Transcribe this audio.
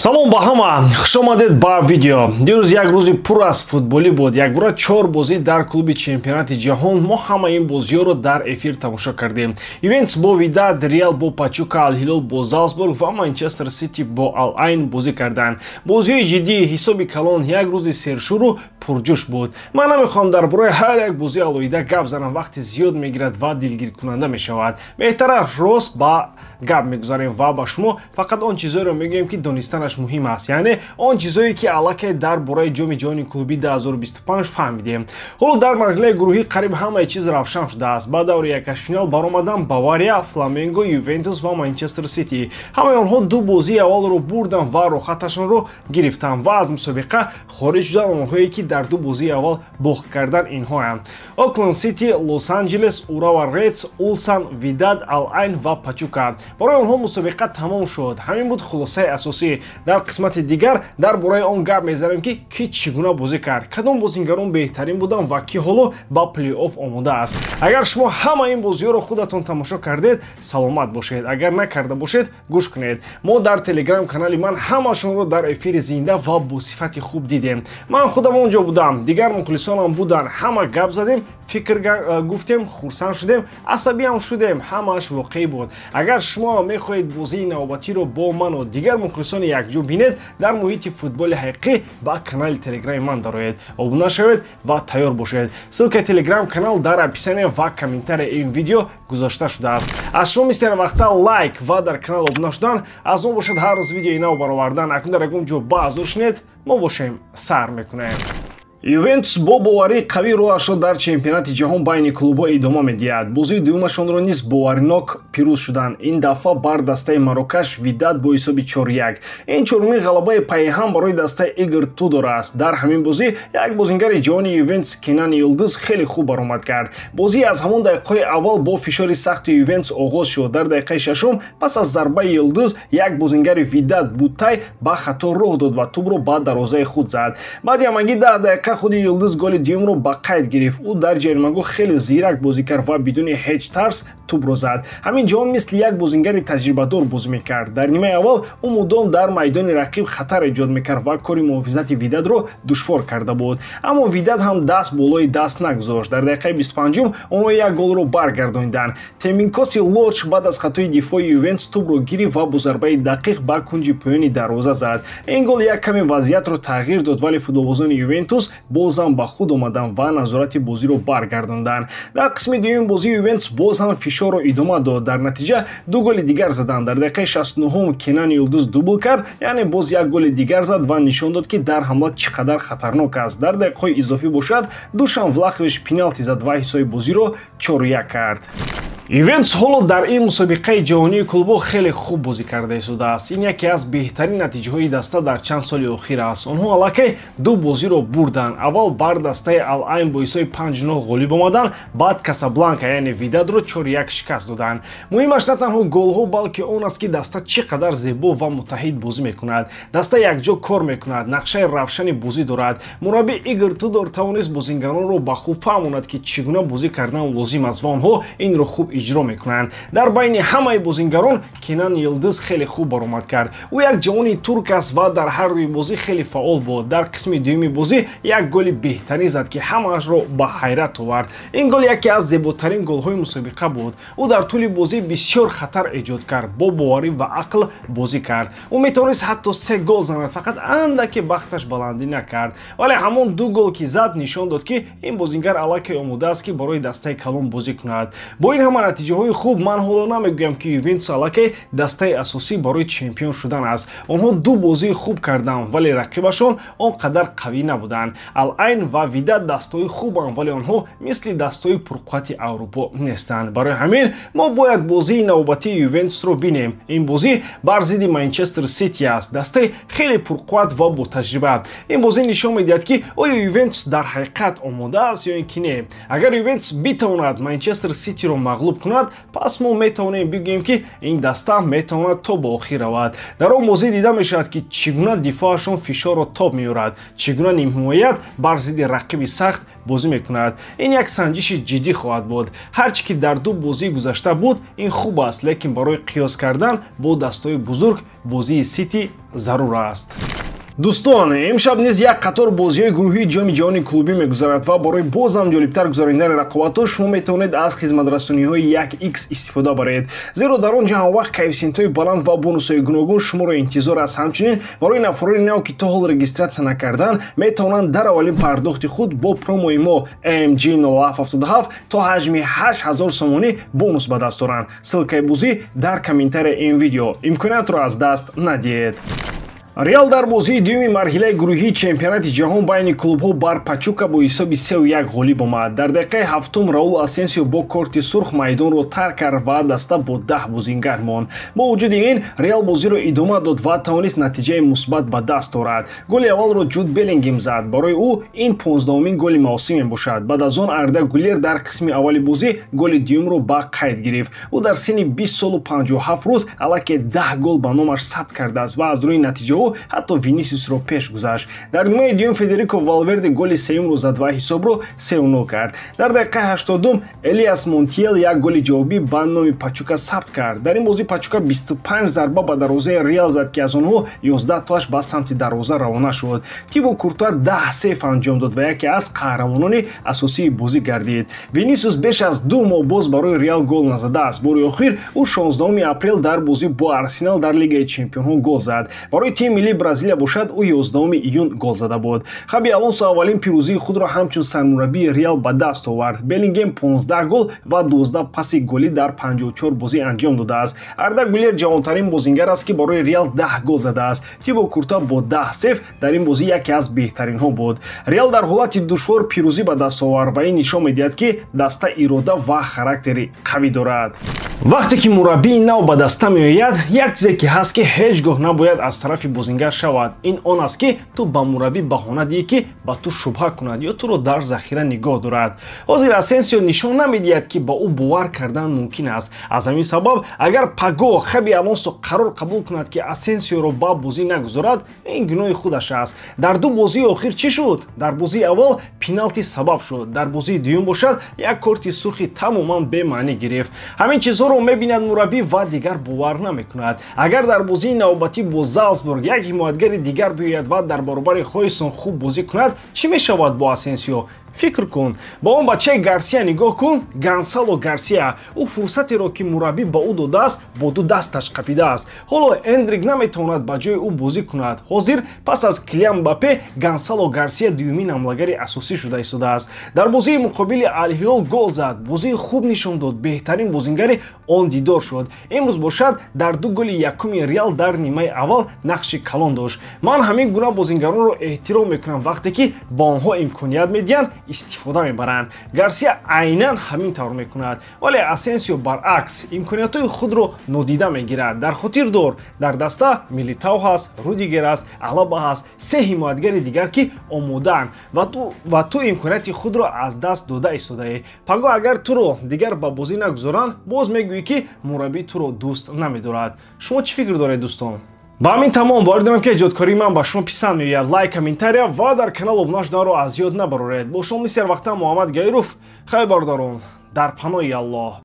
Салом ба ҳама, хуш омадед ба видео. Дирӯз як рӯзи пур аз футболӣ буд. Якбора 4 бозӣ дар клуби чемпионати ҷаҳон. Мо ҳама ин бозиҳоро дар эфир тамошо кардем. Ювентус бо Видад, Реал бо Пачука, Ал-Ҳилол бо Залцбург ва Манчестер Сити бо Ал-Айн бозӣ карданд. Бозиҳои ҷиддӣ, ҳисоби калон, як рӯзи сершуру пурҷӯш буд. Ман намехоҳам дар бораи ҳар як бозӣ алоҳида гап занам, вақти зиёд мегирад ва дилгиркунанда мешавад. Беҳтара рост ба гап мегузарем ва ба шумо фақат он чизҳоеро мегӯем ки донистанаш муҳим аст, яъне он чизҳое ки аллакай дар бораи ҷоми ҷаҳони клуби 2025 фаҳмидем. ҳоло дар марҳилаи гурӯҳӣ қариб ҳамаи чиз равшан шудааст. Ба даври якашфинал баромадан Бавария, Фламенго, Ювентус ва Манчестер Сити. ҳамаи онҳо ду бозии аввалро бурданд ва рохаташонро гирифтанд ва аз мусобиқа хориҷ шуданд онҳое ки дар ду бозии аввал бохт кардан инҳоянд: Окленд Сити, Лос-Анҷелес, Урава Редс, Улсан, Видад, Ал-Айн ва Пачука. барои онҳо мусобиқа тамом шуд. ҳамин буд хулосаи асосӣ. Дар қисмати дигар дар бораи он гап мезанем ки чӣ гуна бозӣ кард, кадом бозингарон беҳтарин буданд ва ки ҳоло ба плей-офф омода аст. Агар шумо ҳама ин бозиҳоро худатон тамошо кардед, саломат бошед. Агар накарда бошед, гӯш кунед. Мо дар телеграм канали ман ҳамашонро дар эфири зинда ва бо сифати хуб дидем. Ман худам он ҷо будам, дигар мухлисонам буданд. ҳама гап задем, фикр гуфтем, хурсанд шудем, асабиам шудем. ҳамааш воқеӣ буд. Агар шумо мехоҳед бозии навбатиро бо ману дигар мухлисони якҷо бинед дар муҳити футболи ҳақиқӣ, ба канали телеграми ман дароед, обуна шавед ва тайёр бошед. ссилкаи телеграм канал дар описание ва комментарияи ин видео гузошта шудааст. аз шумо мистер вақта лайк ва дар канал обуна шудан аз мо бошад ҳар рӯз видеои нав баровардан. акнун дар ягон ҷо ба ҳазур шунед, мо бошем сар мекунем. Ювентус бо боварии қавӣ роҳашро дар чемпионати ҷаҳон байни клубҳо идома медиҳад. бозии дуюмашонро низ боваринок пирӯз шуданд. ин дафъа бар дастаи Марокаш Видад бо ҳисоби 4-1. ин чорумин ғалабаи пайҳам барои дастаи Игор Тудор аст. дар ҳамин бозӣ як бозингари ҷавони Ювентус Кенан Йилдиз хеле хуб баромад кард. бозӣ аз ҳамон дақиқаҳои аввал бо фишори сахти Ювентус оғоз шуд. дар дақиқаи шашум пас аз зарбаи Йилдиз як бозингари Видад Бутай ба хато роҳ дод ва тӯбро ба дарвозаи худ зад. баъди ҳамагӣ 10 дақиқа худи Йилдиз голи дуюмро ба қайд гирифт. ӯ дар ҷаримагоҳ хеле зирак бозӣ кард ва бидуни ҳеҷ тарс тӯбро зад. ҳамин ҷавон мисли як бозингари таҷрибадор бозӣ мекард. дар нимаи аввал ӯ мудом дар майдони рақиб хатар эҷод мекард ва кори муҳофизати Видадро душвор карда буд. аммо Видад ҳам даст болои даст нагузошт. дар дақиқаи 25 онҳо як голро баргардонданд. Теминкоси Лоч баъд аз хатои дифои Ювентус тӯбро гирифт ва бо зарбаи дақиқ ба кунҷи поёни дарвоза зад. ин гол як каме вазъиятро тағйир дод, вале футболбозони Ювентус бозам ба худ омаданд ва назорати бозиро баргардонданд. дар қисми дуюми бозӣ Ювентус боз ҳам фишорро идома дод. дар натиҷа ду голи дигар заданд. дар дақиқаи 69 Кенан Йилдиз дубл кард, яъне боз як голи дигар зад ва нишон дод ки дар ҳамла чӣ қадар хатарнок аст. дар дақиқаҳои изофӣ бошад, Душан Влахович пеналти зад ва ҳисоби бозиро 4-1 кард. Ювентус ҳоло дар ин мусобиқаи ҷаҳонии клубҳо хеле хуб бозӣ карда истодааст. ин яке аз беҳтарин натиҷаҳои даста дар чанд соли охир аст. онҳо аллакай ду бозиро бурданд. аввал бар дастаи Ал-Айн бо ҳисоби 5-0 ғолиб омаданд, баъд Касабланка яъне Видадро 4-1 шикаст доданд. муҳимаш на танҳо голҳо, балки он аст ки даста чӣ қадар зебо ва муттаҳид бозӣ мекунад. даста якҷо кор мекунад, нақшаи равшани бозӣ дорад. мураббӣ Игор Тудор тавонист бозингаронро ба хуб фаҳмонад ки чӣ гуна бозӣ кардан лозим аст ва онҳо инро хуб иҷро мекунанд. дар байни ҳамаи бозингарон Кенан Йилдиз хеле хуб баромад кард. ӯ як ҷавони турк аст ва дар ҳар дуи бозӣ хеле фаъол буд. дар қисми дуюми бозӣ як голи беҳтарин зад ки ҳамаашро ба ҳайрат овард. ин гол яке аз зеботарин голҳои мусобиқа буд. ӯ дар тӯли бозӣ бисёр хатар эҷод кард, бо боварӣ ва ақл бозӣ кард. ӯ метавонист ҳатто 3 гол занад, фақат андаке бахташ баландӣ накард. вале ҳамон ду гол ки зад нишон дод ки ин бозингар аллакай омода аст ки барои дастаи калон бозӣ кунад. бо ин ҳама натиҷаҳои хуб, ман ҳоло намегӯям ки Ювентус аллакай дастаи асосӣ барои чемпион шудан аст. онҳо ду бозии хуб карданд, вале рақибашон он қадар қавӣ набуданд. Ал-Айн ва Видад дастаҳои хубанд, вале онҳо мисли дастаҳои пурқуввати Аврупо нестанд. барои ҳамин мо бояд бозии навбатии Ювентусро бинем. ин бозӣ бар зидди Манчестер Сити аст. дастаи хеле пурқувват ва ботаҷриба. ин бозӣ нишон медиҳад ки оё Ювентус дар ҳақиқат омода аст ё ин ки не. агар Ювентус битавонад Манчестер Ситиро мағлуб мағлуб кунад, пас мо метавонем бигӯем ки ин даста метавонад то ба охир равад. Дар он бозӣ дида мешавад ки чӣ гуна дифоъашон фишорро тоб меёрад, чӣ гуна нимҳимоят бар зидди рақиби сахт бозӣ мекунад. Ин як санҷиши ҷиддӣ хоҳад буд. ҳарчӣ ки дар ду бозии гузашта буд, ин хуб аст, лекин барои қиёс кардан бо дастаҳои бузург бозии Сити зарур аст. дӯстон, имшаб низ як қатор бозиҳои гурӯҳии ҷоми ҷаҳони клубӣ мегузарад ва барои бозам ҷолибтар гузарондани рақобатҳо шумо метавонед аз хизматрасониҳои 1x истифода баред, зеро дар он ҷо ҳамвақт коэффициентҳои баланд ва бонусҳои гуногун шуморо интизор аст. Ҳамчунин барои нафарони нав ки то ҳол регистратсия накарданд, метавонанд дар аввалин пардохти худ бо промои мо AMG 0777 то ҳаҷми 8000 сомонӣ бонус ба даст оранд. Ссилкаи бозӣ дар комментарияи ин видео. Имкониятро аз даст надиҳед. Реал дар бозии дуюми марҳилаи гурӯҳии чемпионати ҷаҳон байни клубҳо бар Пачука бо ҳисоби 3-1 ғолиб омад. Дар дақиқаи ҳафтум Раул Асенсио бо корти сурх майдонро тарк кард ва даста бо 10 бозингар монд. Бо вуҷуди ин, Реал бозиро идома дод ва тавонист натиҷаи мусбат ба даст орад. Голи аввалро Ҷуд Беллингем зад. Барои ӯ ин 15-умин голи мавсим мебошад. Баъд аз он Арда Гулер дар қисми аввали бозӣ голи дуюмро ба қайд гирифт. Ӯ дар синни 20 солу 57 рӯз аллакай 10 гол ба номаш сабт кардааст ва аз рӯи натиҷа ҳатто Винисиусро пеш гузашт. Дар нимаи дуюм Федерико Валверде голи сеюмро зад ва ҳисобро 3-0 кард. Дар дақиқаи 80 Элиас Монтиел як голи ҷавобӣ ба номи Пачука сабт кард. Дар ин бозӣ Пачука 25 зарба ба дарвозаи Реал зад ки аз онҳо 11 тоаш ба самти дарвоза равона шуд. Тибо Куртуа 10 сейф анҷом дод ва яке аз қаҳрамонони асосии бозӣ гардид. Винисиус беш аз 2 моҳ боз барои Реал гол назадааст. Бори охир ӯ 16 апрел дар бозӣ бо Арсенал дар Лигаи Чемпионҳо гол зад. Барои тими миллии Бразилия бошад, ӯ 11 июн гол зада буд. Хаби Алонсо аввалин пирӯзии худро ҳамчун сармураббии Реал ба даст овард. Беллингем 15 гол ва 12 паси голӣ дар 54 бозӣ анҷом додааст. Арда Гулер ҷавонтарин бозингар аст ки барои Реал 10 гол задааст. Тибо Куртуа бо 10 сейф дар ин бозӣ яке аз беҳтаринҳо буд. Реал дар ҳолати душвор пирӯзӣ ба даст овард ва ин нишон медиҳад ки даста ирода ва характери қавӣ дорад. Вақте ки мураббии нав ба даста меояд, як чизе ки ҳаст ки ҳеҷ гоҳ набояд аз тарафи бозингар шавад. Ин он аст ки ту ба мураббӣ баҳона диҳӣ ки ба ту шубҳа кунад ё туро дар захира нигоҳ дорад. Ҳозир Асенсио нишон намедиҳад ки ба ӯ бовар кардан мумкин аст. Аз ҳамин сабаб агар Паго Хаби Алонсо қарор қабул кунад ки Асенсиоро ба бозӣ нагузорад, ин гуноҳи худаш аст. Дар ду бозии охир чӣ шуд? Дар бозии аввал пеналти сабаб шуд. Дар бозии дуюм бошад, як корти сурхи тамоман бемаънӣ гирифт. Ҳамин чизҳоро мебинад мураббӣ ва дигар бовар намекунад. Агар дар бозии навбатӣ бо Залцбург як ҳимоятгари дигар биёяд ва дар баробари Хойсон хуб бозӣ кунад, чӣ мешавад бо Асенсио? Фикр кун. Ба он бачаи Гарсия нигоҳ кун. Гонсало Гарсия. Ӯ фурсатеро ки мураббӣ ба ӯ додааст, бо ду дасташ қапидааст. Ҳоло Эндрик наметавонад ба ҷои ӯ бозӣ кунад. Ҳозир пас аз Килиан Мбаппе, Гонсало Гарсия дуюмин ҳамлагари асосӣ шуда истодааст. Дар бозии муқобили Ал-Ҳилол гол зад. Бозии хуб нишон дод. Беҳтарин бозингари он дидор шуд. Имрӯз бошад, дар ду голи якуми Реал дар нимаи аввал нақши калон дошт. Ман ҳамин гуна бозингаронро эҳтиром мекунам. Вақте ки ба онҳо имконият медиҳанд, истифода мебаранд. Гарсия айнан ҳамин тавр мекунад, вале Асенсио баръакс имкониятҳои худро нодида мегирад. Дар хотир дор, дар даста Милитао ҳаст, Рудигер аст, Алаба ҳаст, се ҳимоятгари дигар ки омодаанд ва ту имконияти худро аз даст дода истодаӣ. Паго агар туро дигар ба бозӣ нагузоранд, боз мегӯӣ ки мураббӣ туро дӯст намедорад. Шумо чӣ фикр доред дӯстон? ба ҳамин тамом бовар дорам ки эҷодкории ман ба шумо писанд меояд. Лайк, комментария ва дар канал обуна шуданро аз ёд набароред. Бо шумо мисер вақта Муҳаммад Гайров. Хайр бардорон дар паноҳи Аллоҳ.